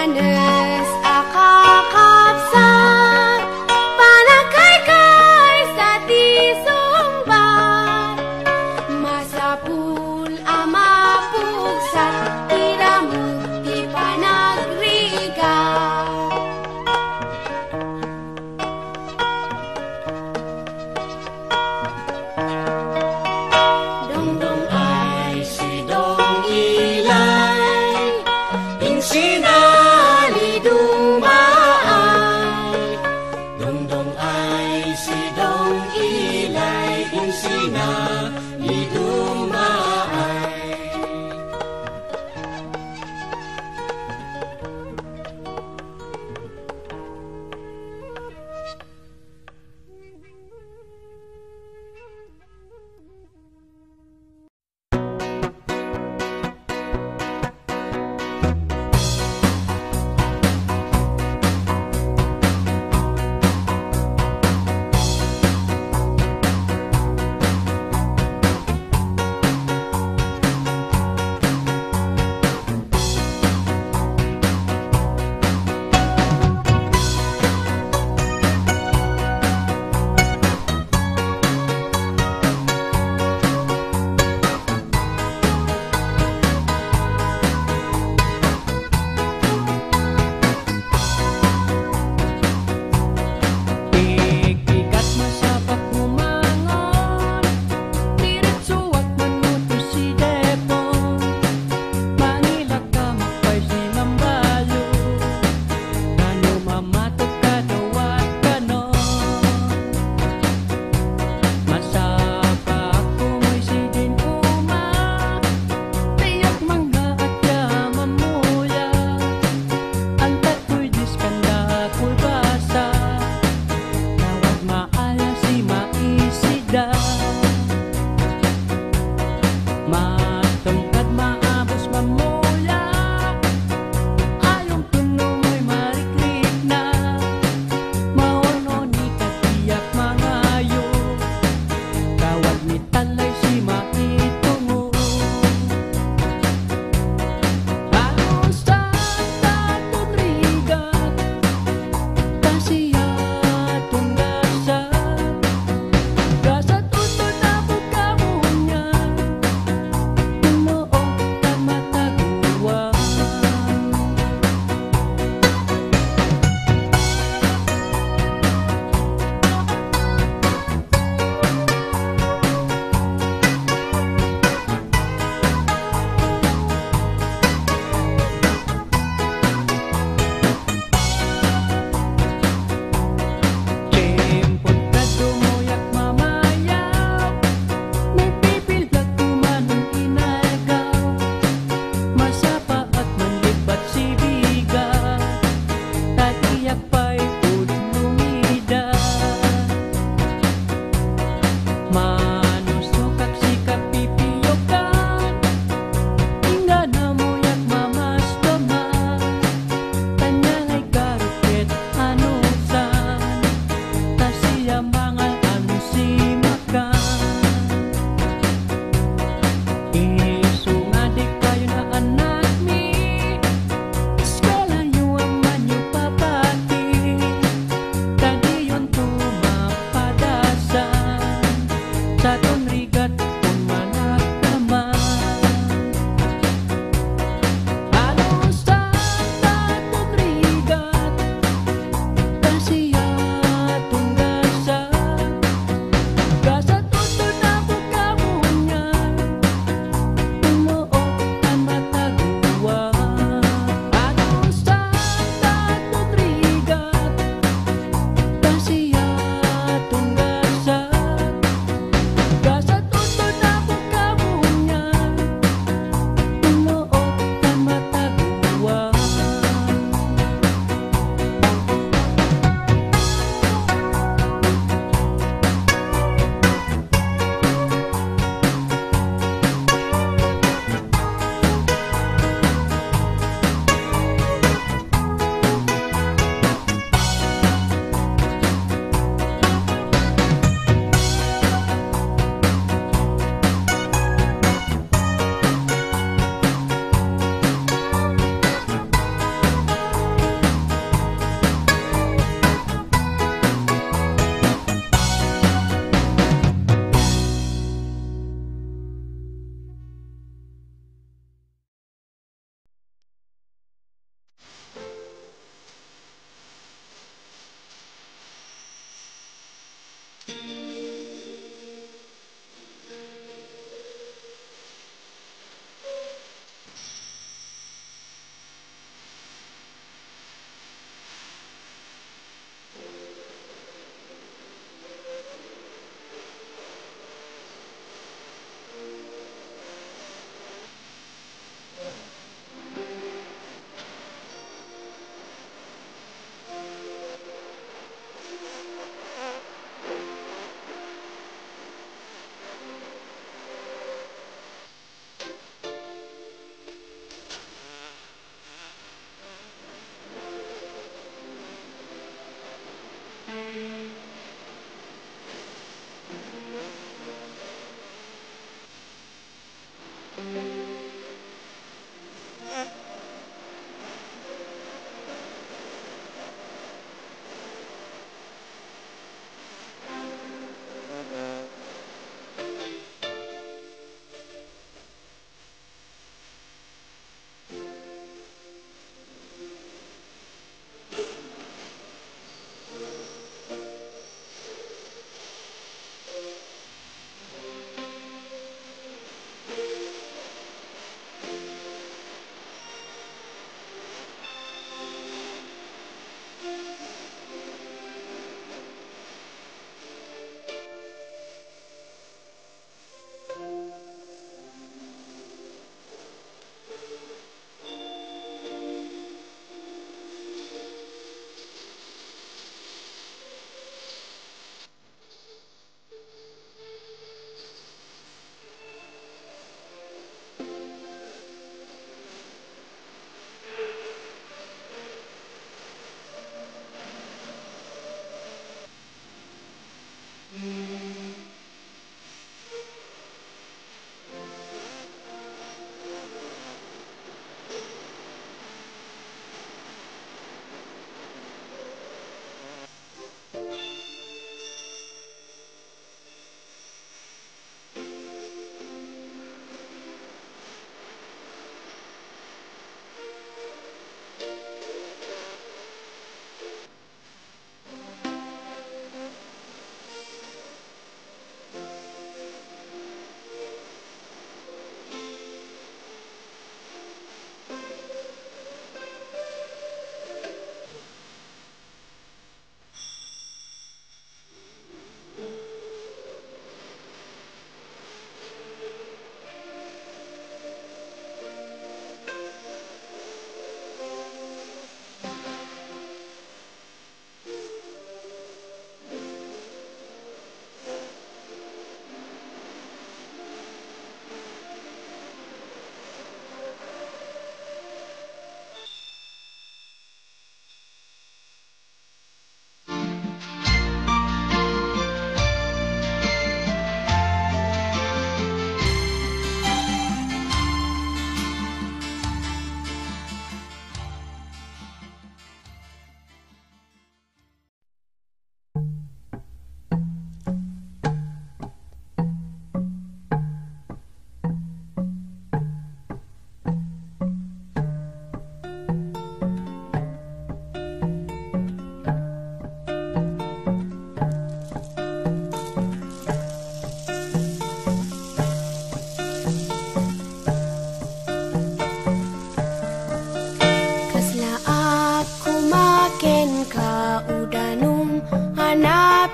panas akakapsat, panakaykay sa tisumbat, masapul amapugsat, tiramut ti panagriga. Dongdong ay si dong ilay, insinali dumaay. Dongdong ay si dong ilay, insinali dumaay.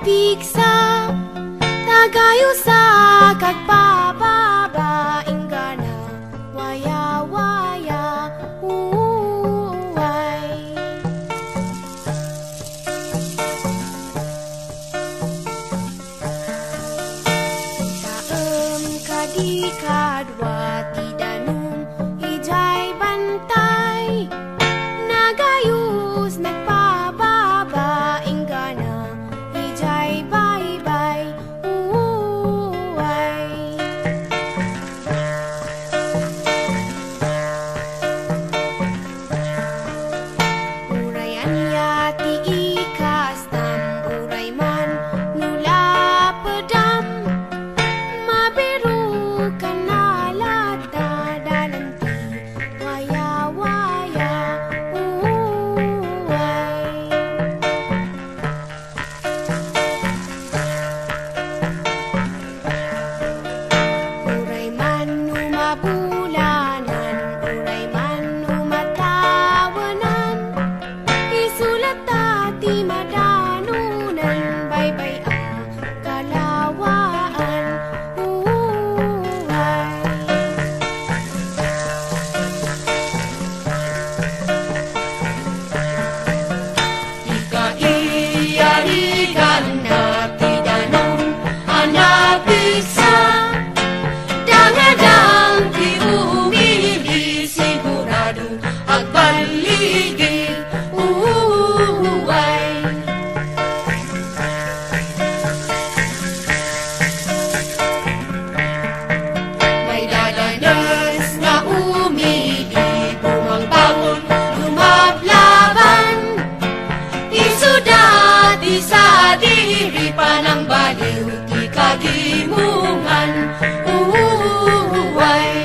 pigsa tagayo sa kagpababa ingana waya waya uway kaem kadi kadwa tidanum ijay bantay nagayus nagpababa ingana ijay bye-bye uway urayan yati ikastam uray man nula pedam mabiru kanalata dalanti waya waya uway uray man numabulanan uray man numatawanan isulat ti madanunan bye-bye kalawaan uway Ika-iyarigan na tidanong anapisa dangadang ti umili sigurado agbaligi uway may dadanas na umili bumangbangon lumablaban isudati sa diri pa ng baliw ti kagimungan uway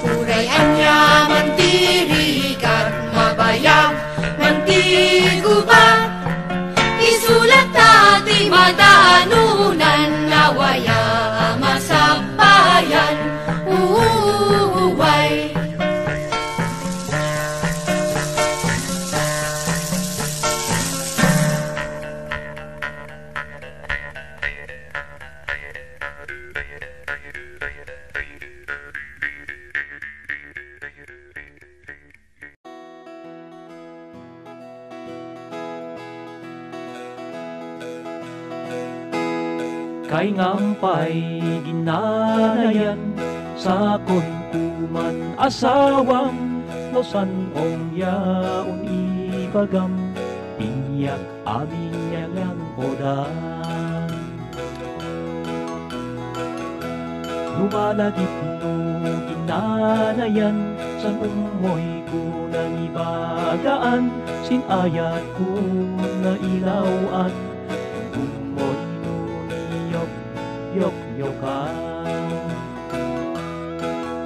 uray anya mantirikat mabayag mantigubat isulat ti madanunan nawaya masabayan uway Kay ngampay ginanayan sa kunkuman asawam losan ong yaon ibagam pinyak amin yang odan lumalagip no ginanayan sa umoy ko nang ibagaan sinayat ko na ilawan umoy yok-yokan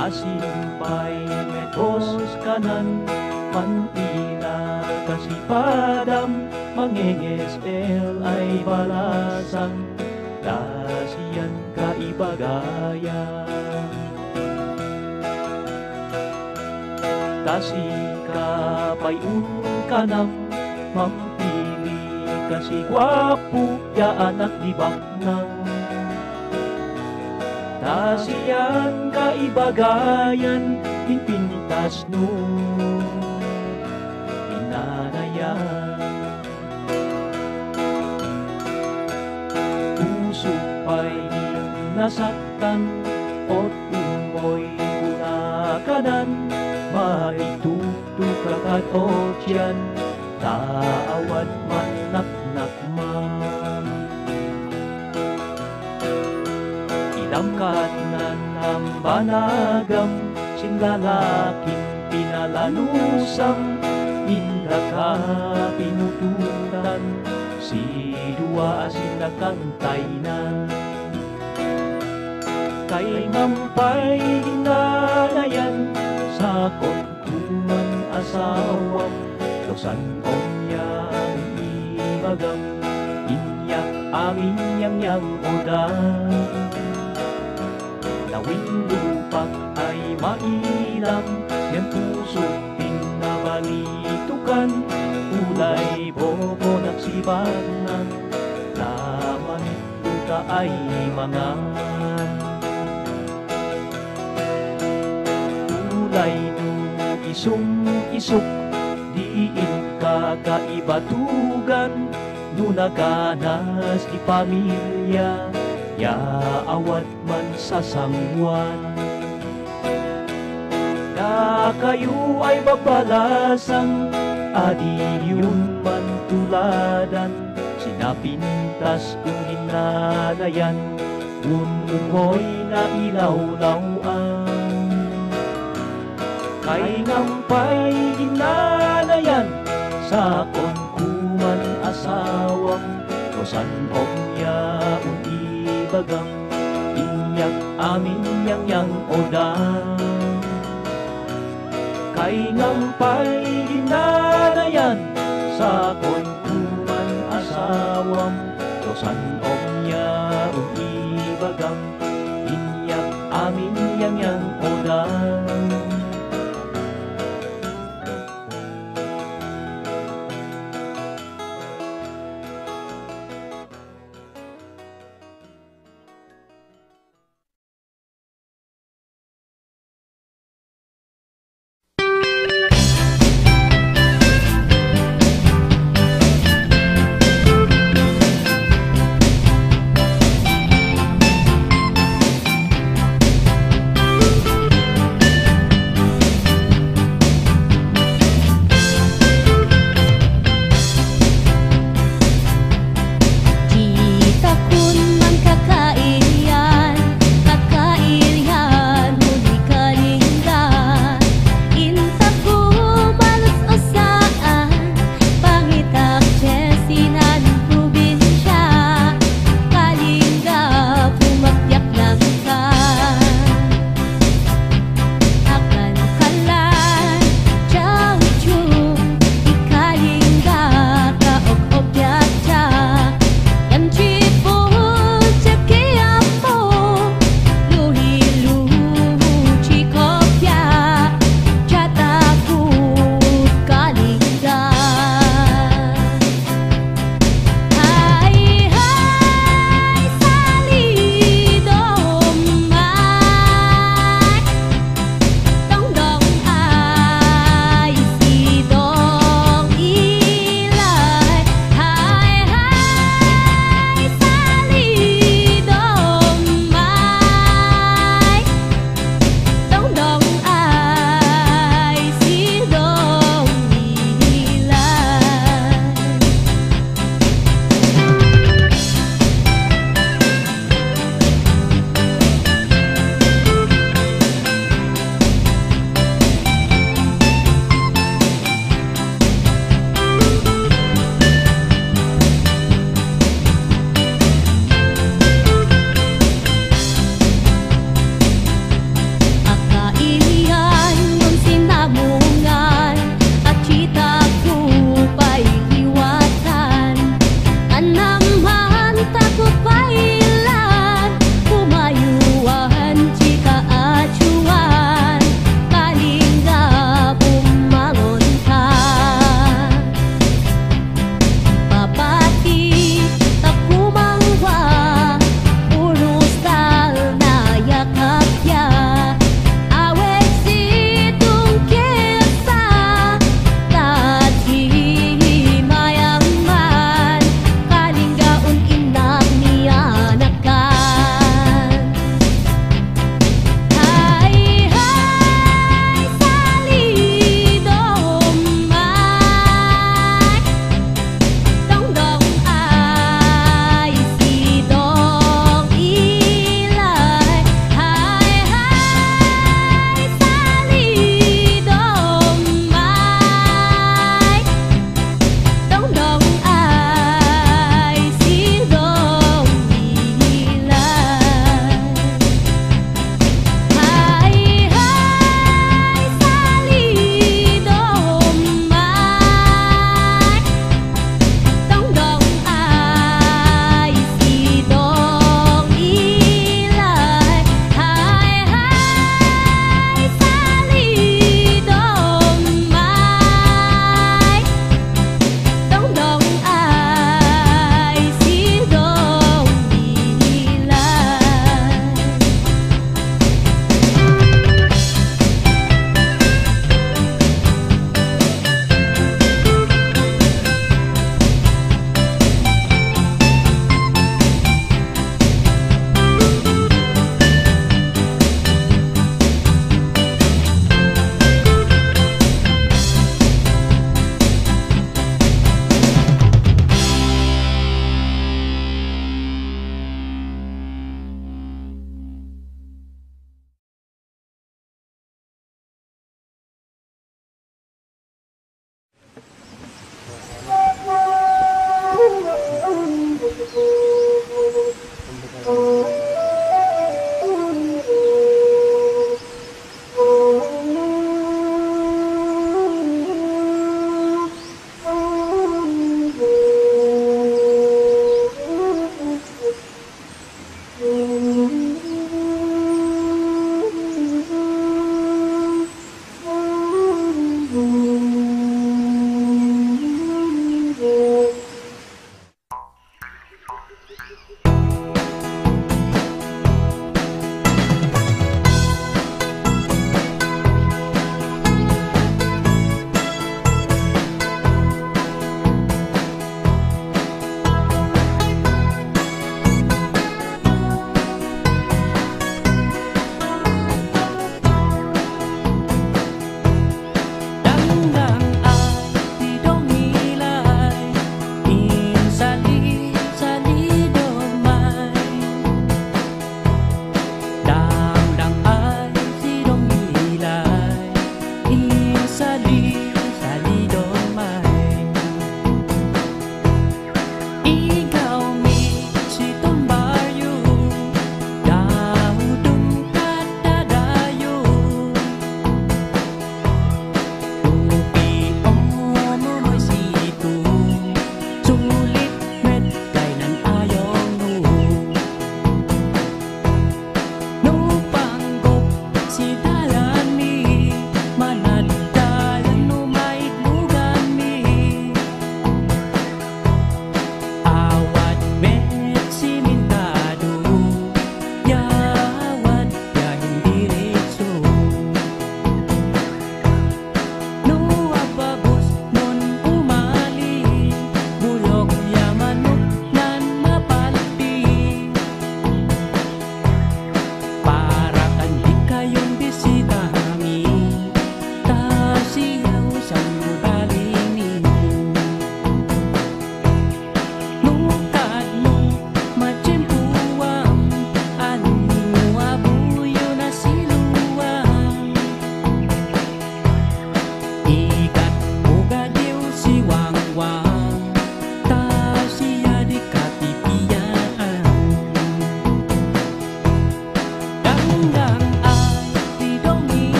asimpay metos kanan manila kasipadam mangengesel ay balasan dasiyan kaibagaya kasi kapayun kanang mampili kasi gwapo ya anak di baknang tasiyan kaibagayan pinpintas no inanayan puso pa'y nasaktan at umoy gunakanan maitutukakat o tiyan taawad man naknakman idamkat na ng banagam sinlalaking pinalanusam indra ka pinututan si dua sinakantay na kay ngampay ginanayan sa kunkuman asawam losan omyang ibagam inyak amin yang odan nawin lupa ay mailam yan puso itukan, ulay bobo nagsibanan, laman luta ay mga ulay no isok diin kakaibatugan, no naganas di pamilya, yaawat man sa sangwan. Na kayo ay mabalasang, adi yun man tuladan, sinapintas kung ginanayan, unungoy na ilawlawan. Kay ngampay ginanayan, sa konkuman asawang, kosan omya ibagang, inyak amin yang odang. Kay ngampay ginanayan, sa konkuman asawang, kosan omya ibagang, inyak amin yang odang.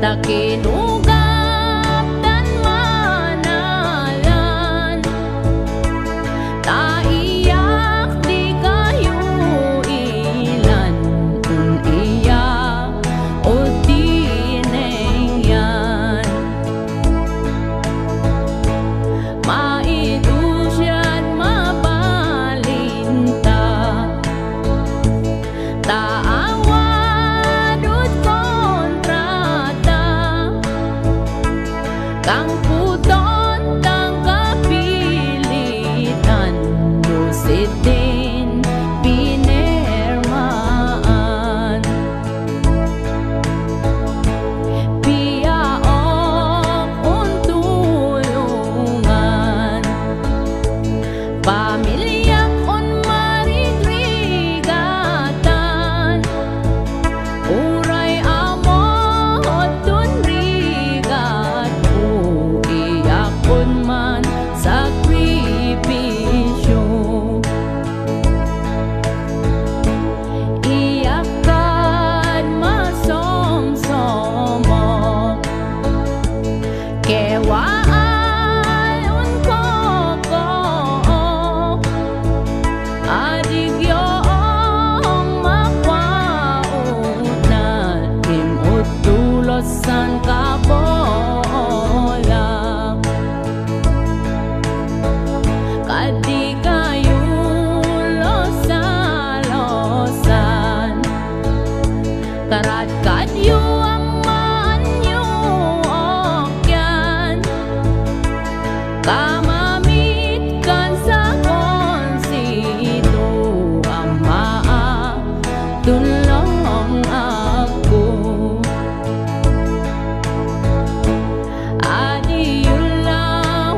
Takinugap dan manalan, taiyak di kayo ilan, iyak o tinengyan. Maidusyan mapalinta, taawad kontrata, kang puton tang kapilitan, lusitin pinermaan. Piaok untulungan, pamilyak on marigrigatan, uray amot dun rigat, uiyakon man sakripisyo. Iyakan masomsomok, kewaan unkoko, adigyoong makwaut na timut tulosan kabolak. Kadi kayo losa-losan, karat kadyo ang maanyo okyan, kamamit kan sa konsido ang maatulong ako. Adiyula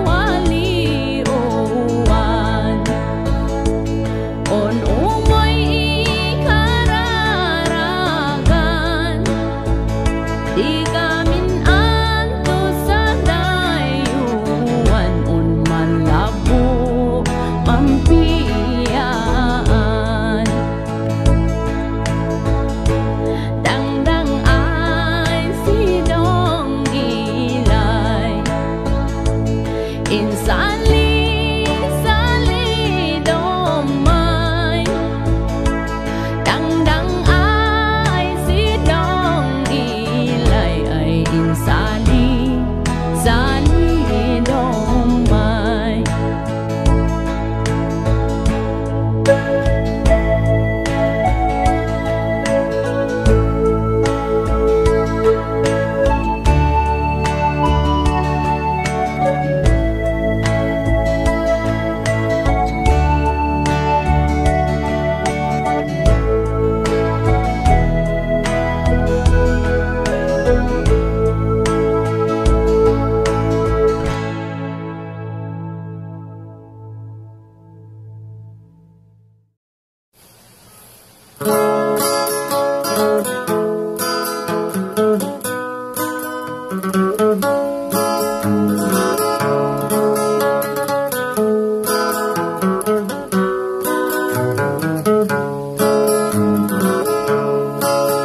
waliuan, on umoy ikararagan, di kamin anto sa dayuan, on malabo mampiyaan. Dangdang ay sidong gilay, insali-sali domay. Dangdang ay sidong gilay, ay insali-sali domay.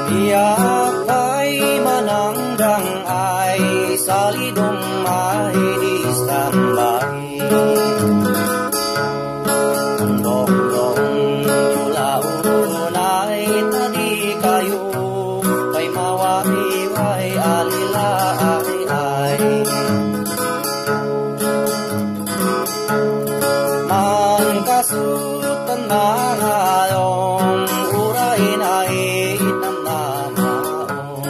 Iyakay manangdang ay salidong ay di standby. Ang dong-dong yulaon ay tadi kayo, kay mawaiway alilaay. Man kasutan mga long urain ay itanamaon,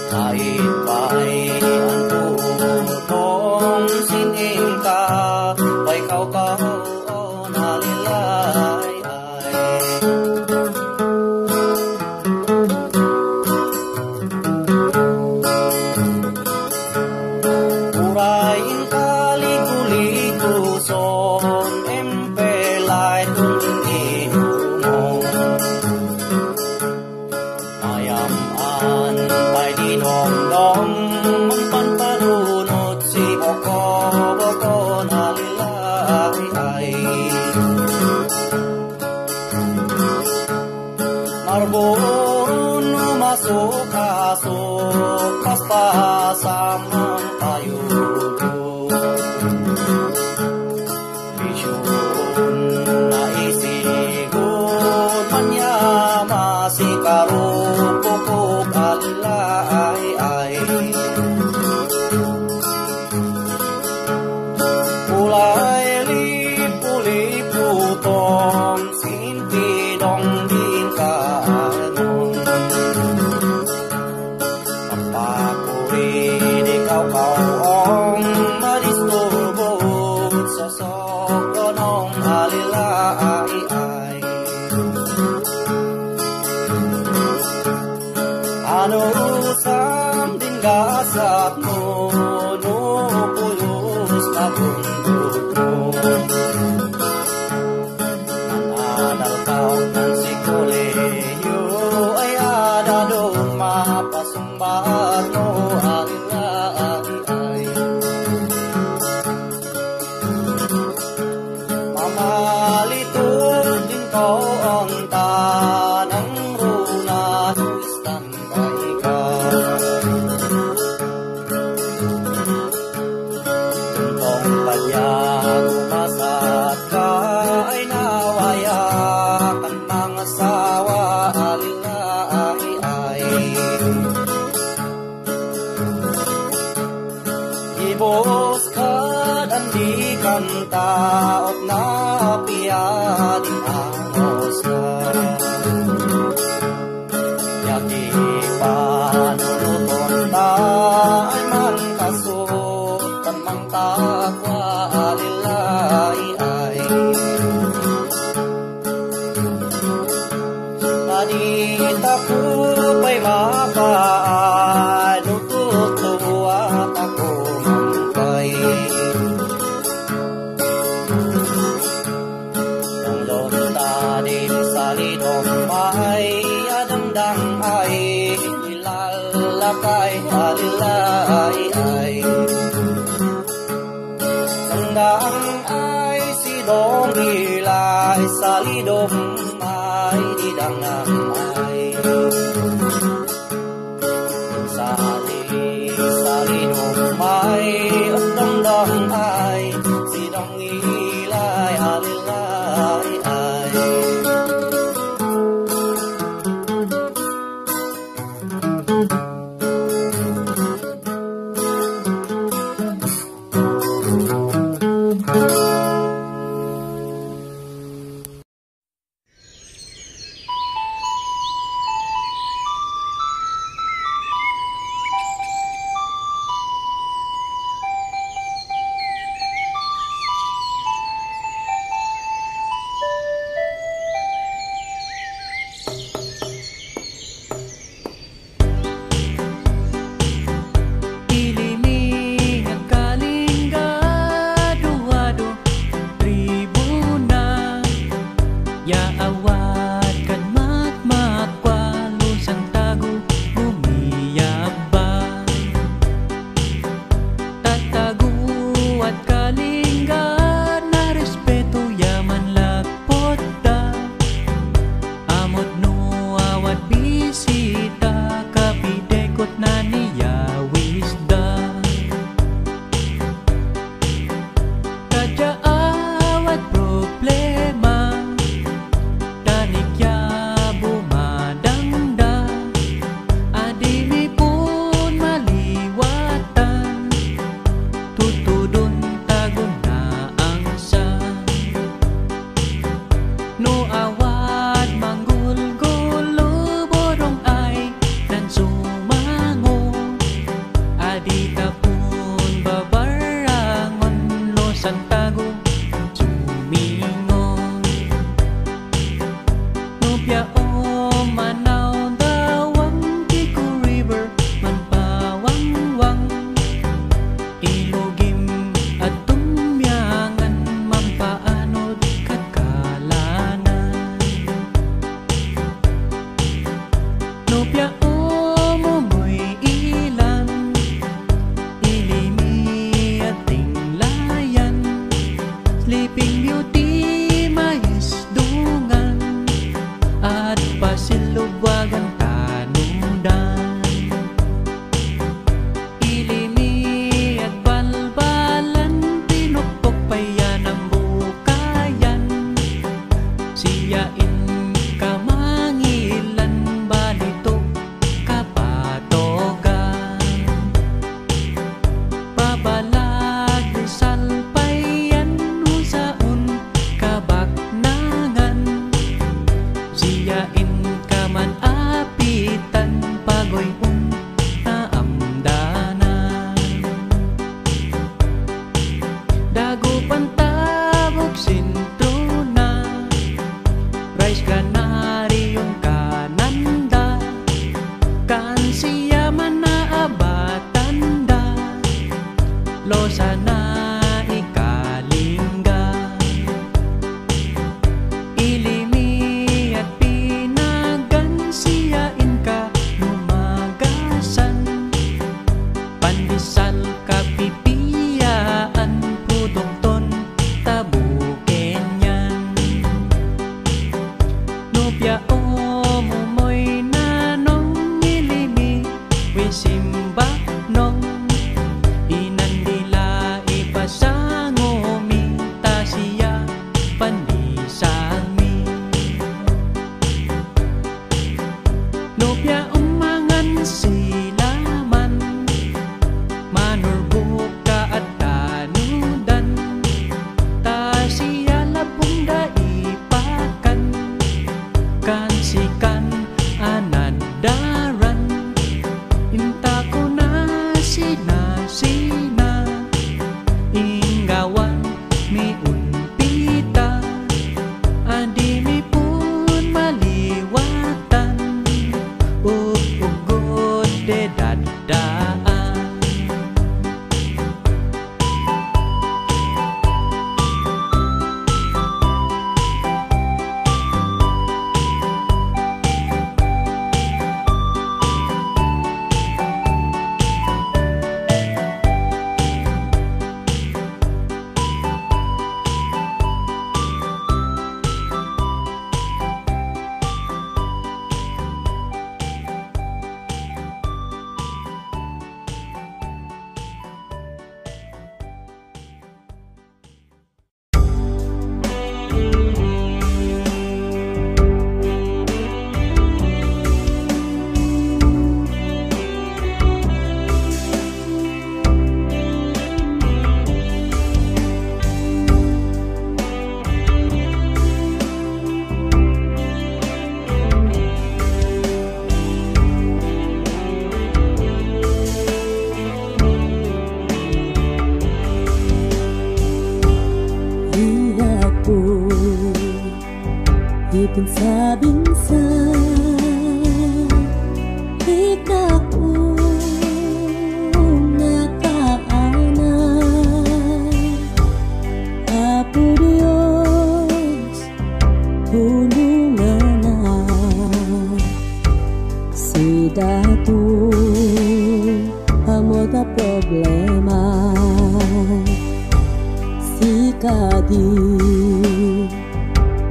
kahit pa'y ang putong sin pasok-pasok paspasamang tayo Bisyun na isigon manyama si karupukuk alilay Ulay lipu-liputon sinpidong din kanon Kau-kauong madisturbut sosok gonong alilay Ano usam din gasap mo nupuyos kabundut mo Nanadal kau ng sikuleyo ay ada doon mapasumbat mo Mamalitod din ko ang tanang runa Istambay ka Tuntong palyag umasat ka Ay nawayakan mga sawa alilay Ibos ka dan di kanta At napiadin angos na Yagi panunuton ta Ay man kasut Kan mang takwa alilay Nadita ko pa'y mapaan Nututuwa ako mampay Ang lonta din sa lidong may Adamdang ay nilalakay alilay Tandang ay sidong ilay sa lidong may Didang ay Sali-sali may at damdam ay sidang ilay alilay simba nong inandila ipasango minta siya panisami nopya umangan silaman manurbuka at tanudan ta siya lapong daipakan kan sikan anadaran inta ko na sina inggawan mi unpita adi mi pun maliwatan ugod de dadaan Ibinsa-binsa ikaw nakaanay Apo Diyos tulungan na si Dato amod na problema si Kadi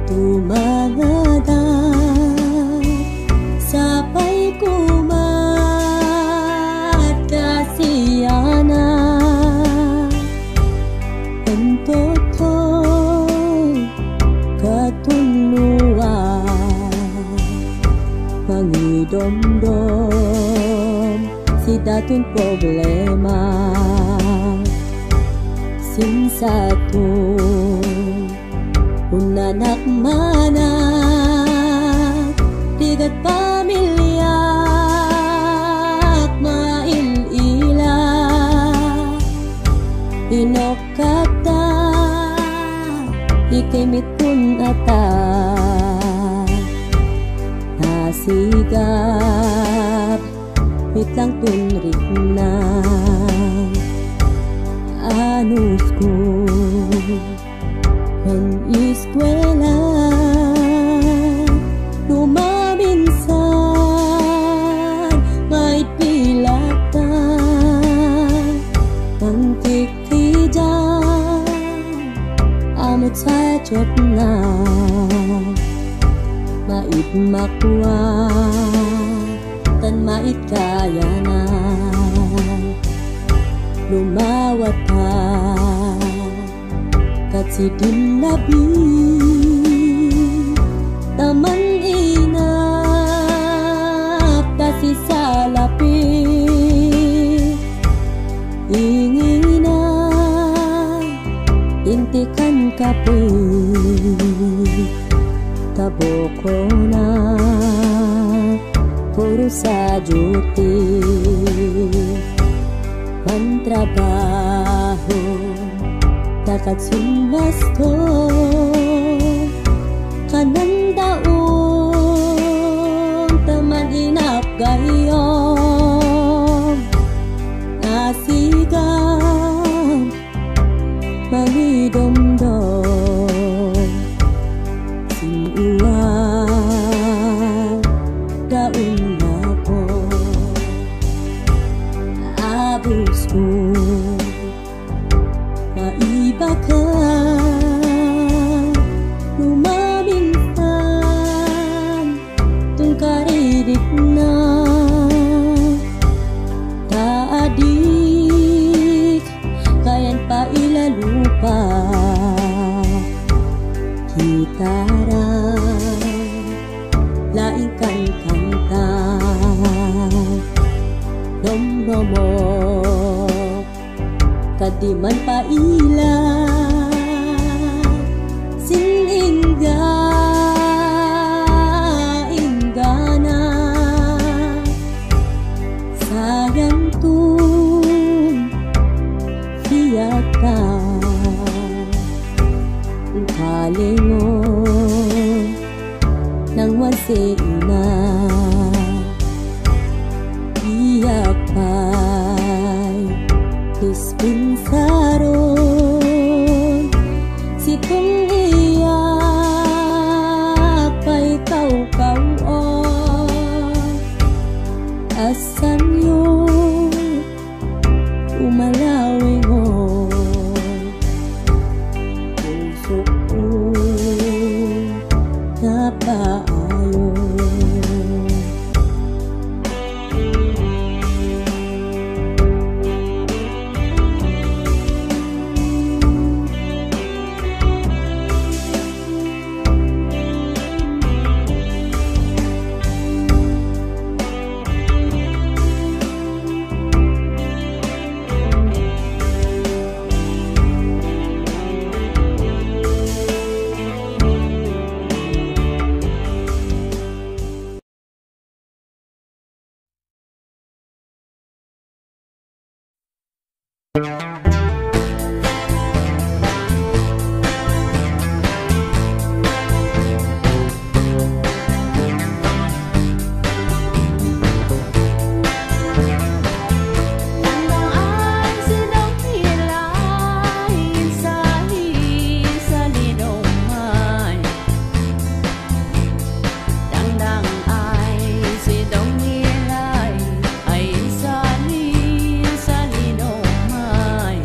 tumangada sapay kumat kasiyana entotoy katuluan mangidomdom si datun problema sinsatun unanak manak tigat pamilya at mailila inokata ikimit kun ata nasigap mitlang tunrik na anus ko ang eskwela lumaminsan may pilatan ang tikijan amot sa tiyot na mait makwa tan mait kaya na lumawat ka si dinabi taman inap kasi salapi ingina intikan kapi taboko na puro sa juti pantrabaho takat sumasto kanan daon taman inap gayong asigan mangidomdom sinuan daon na po abus ko iba ka lumaminsan mo kadi man paila sing inggana sayang tun fiyata kalingon nang wasina iyak pa'y dispinsaron sitong iyak pa'y kau-kauon asan yun umalawing puso ko napaayon. Ay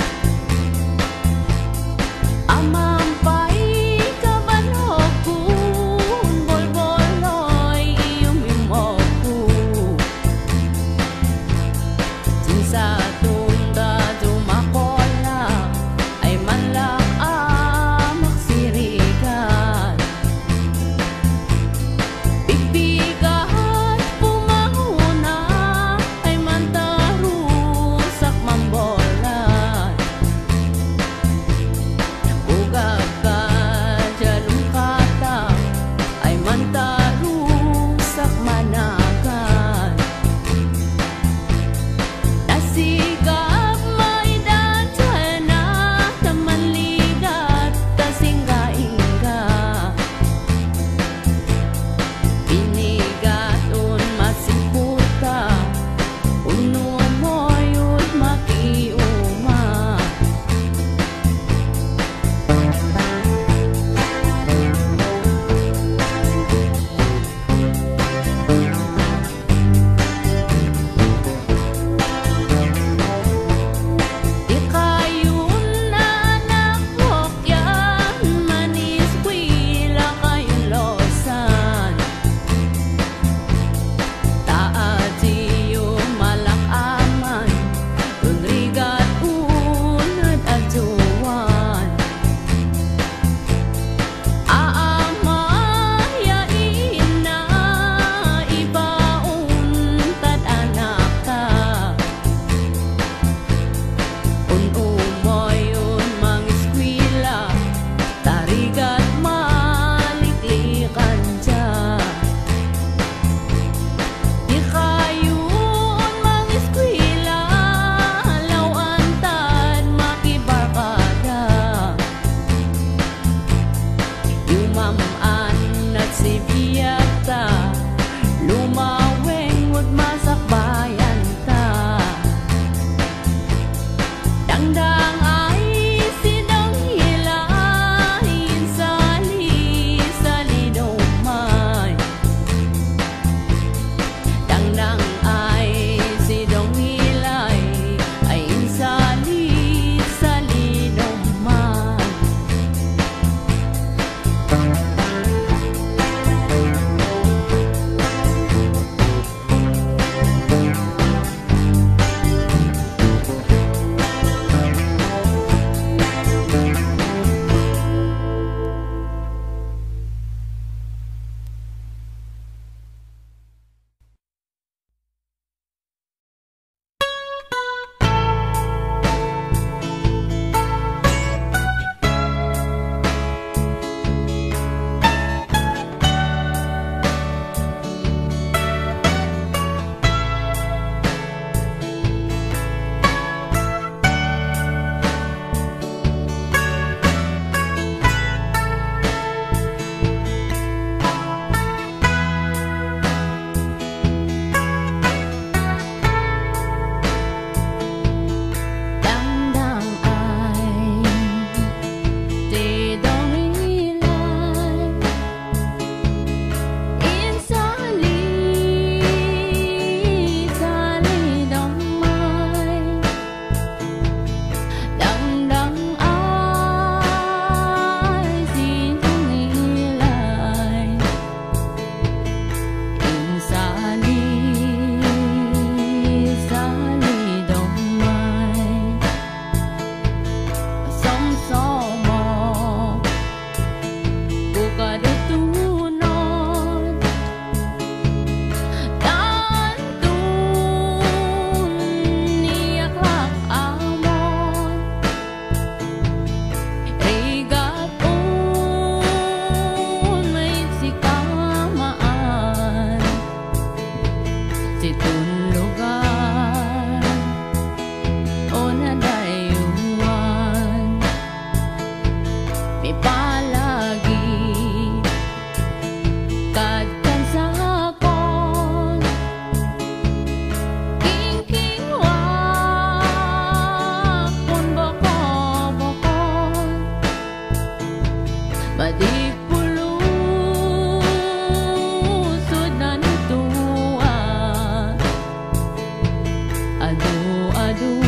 ipadu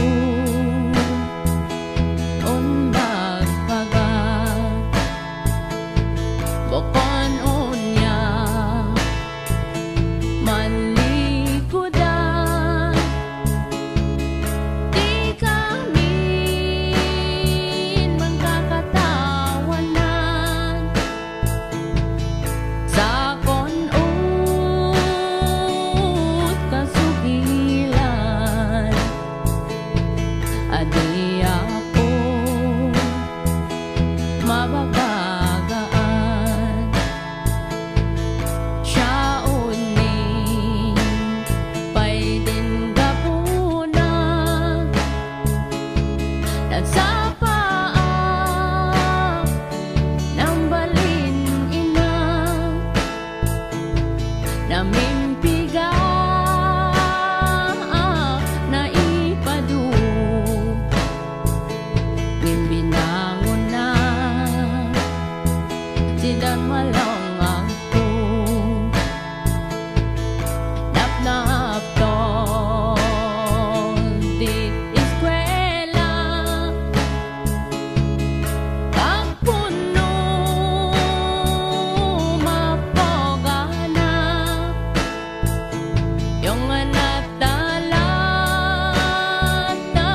on bagpaga bokon unya manlikudan di kami magkakatawanan sa konut kasugilan adi ako mabagagaan siya uning paidin gapuna nagsapaa ng balin ina namimpiga na ipadu nimbinangon na sidan malong ako napnapton di eskwela pagpuno mapogana yung anak dalat na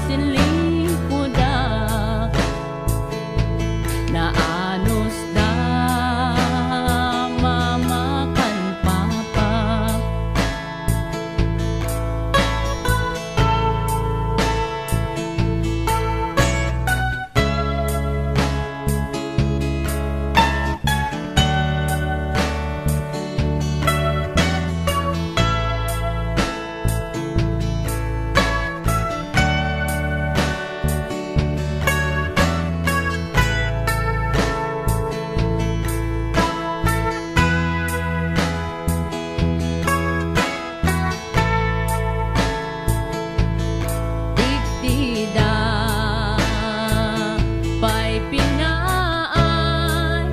sinlikuda na anos na mamakan papa digtida pa'y pinaan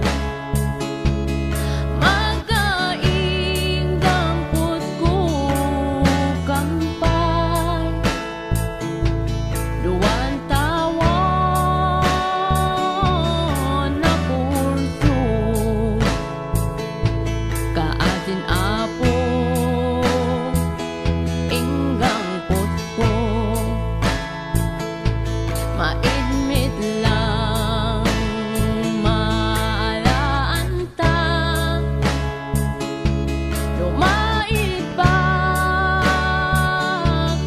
magaing dampot ko kampay duwan tawon na pulso kaasin apo inggang putko maidmit lang maalaan ta lumait pa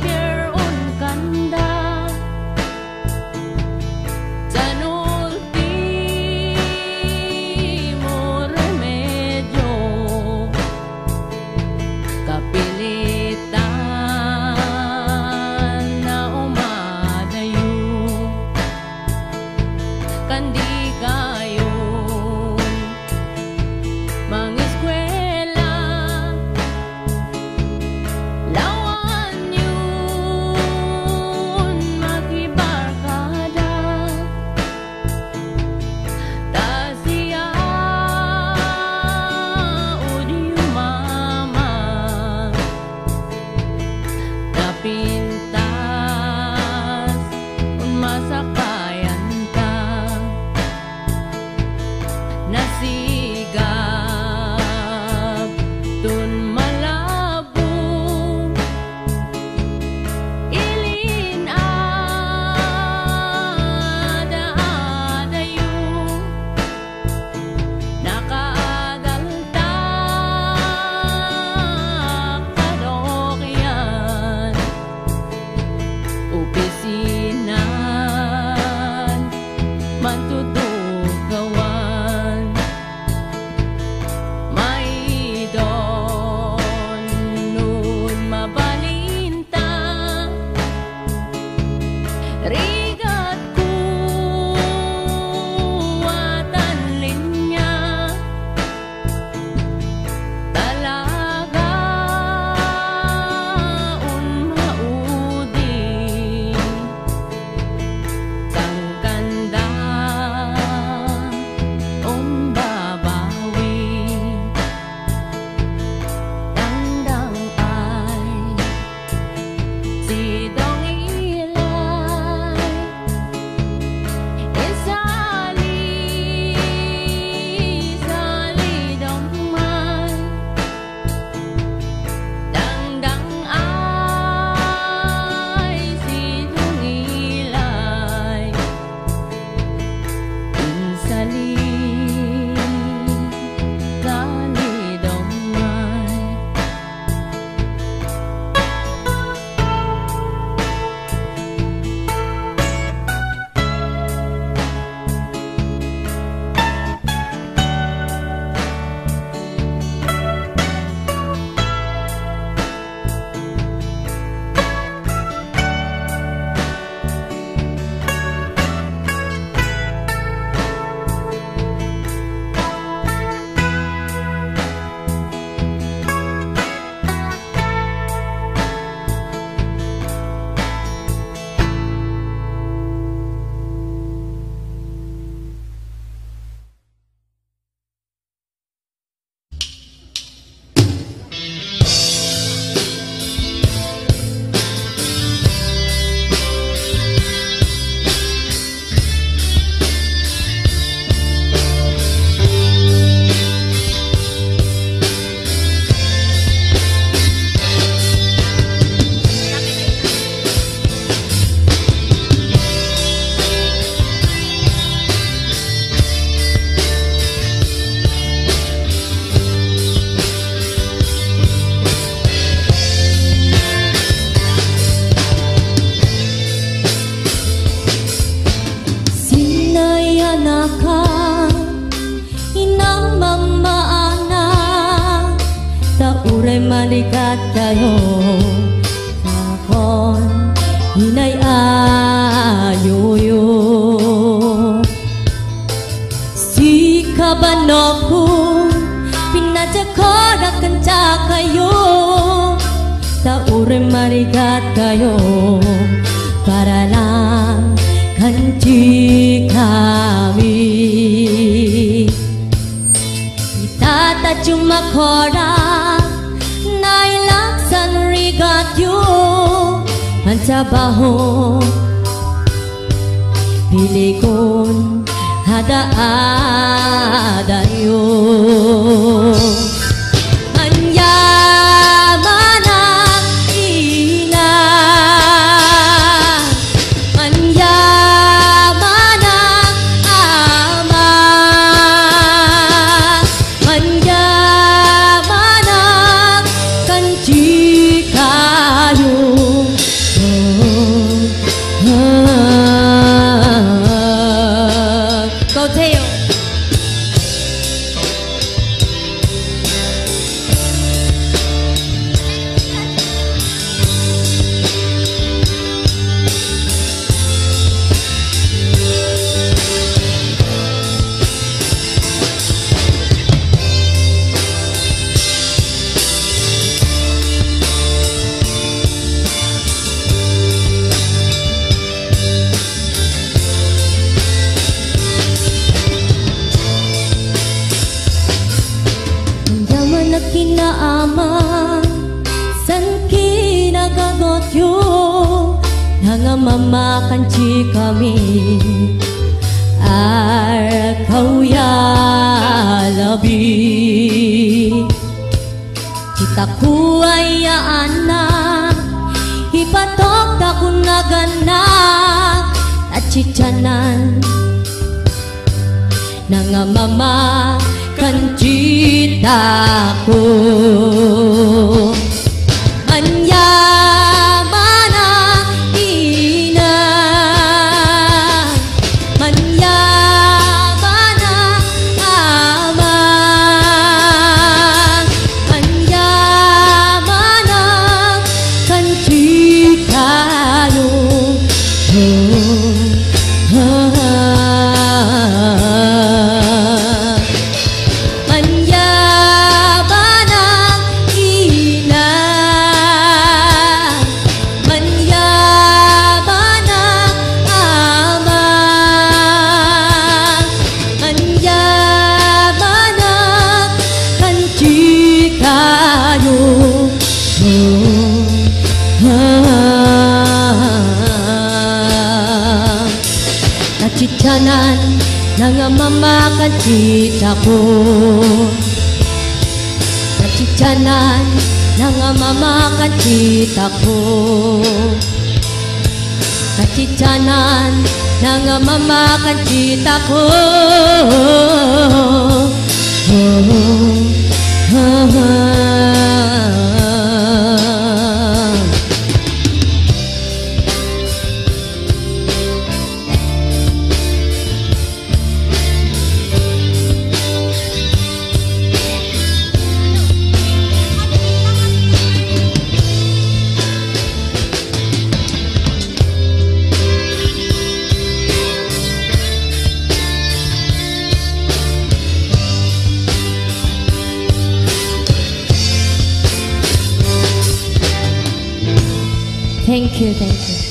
pier-on kanda sa ultimo remedyo kapilitan na umadayo kandi kayo mangiskwela lawan yun makibarkada ta siya udi mama napintas un masakayan ta nasigap tun malabo ilin adayo nakaadalta kadokyan opisinan mantutugawan maidon nun mabalinta rigat ko watan linya talaga un maudi sangkanda si dong maligaya Sakon hinay ayoyo Si kabanoku pinajagkorakan kayo Ta ure maligaya para lang kanji kami Itata cuma kora nailaksan rigatyo Pancabaho pilikon ada yo Kinaama san kinagagotyo Nangamakan ci kami Ar ya labi Kita kuay anak Ipatok ta kun naganak At chichanan Nangamama kancitaku Manyamana ina Manyamana ama Manyamana kancitaku Nachichanan nangamakan citaku Nachichanan nangamakan citaku Nachichanan nangamakan citaku Thank you.